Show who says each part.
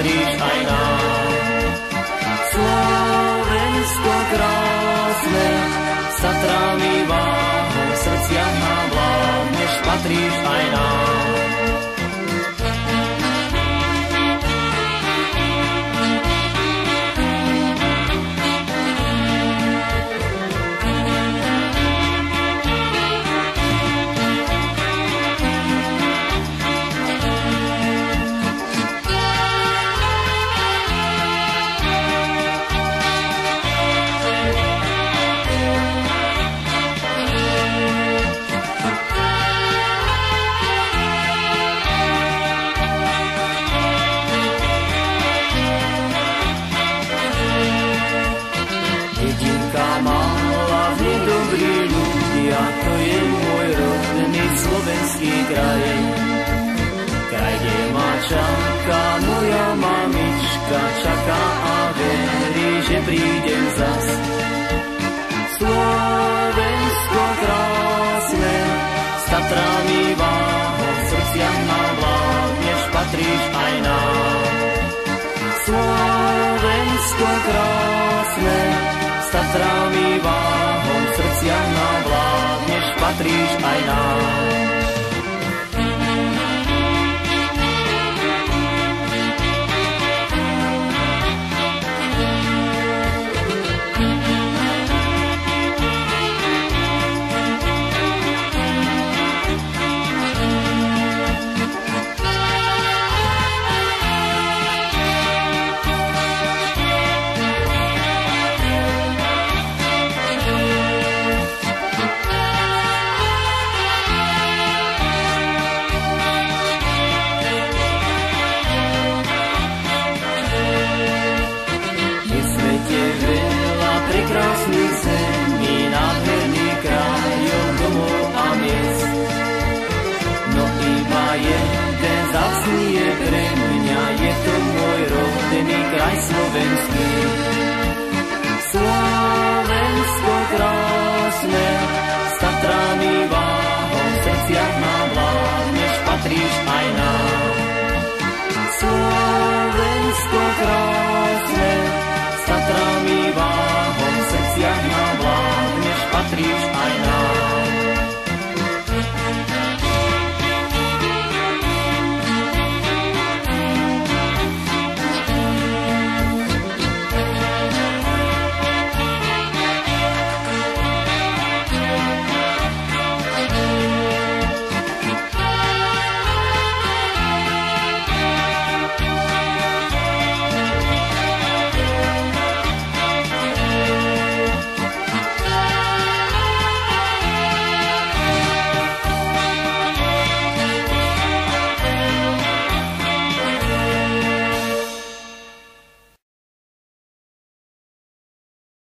Speaker 1: patríš aj nám. Slovensko krásne, s Tatrami váhom, v srdciach nám vládneš, patríš aj nám. To je môj rodný slovenský kraj. Kraj, kde ma čaká moja mamička, čaká a verí, že prídem zas. Slovensko krásne, s Tatrami váhom, v srdciach nám vládneš, patríš aj nám. Slovensko krásne, s Tatrami váhom, v srdciach nám vládneš, patríš aj nám.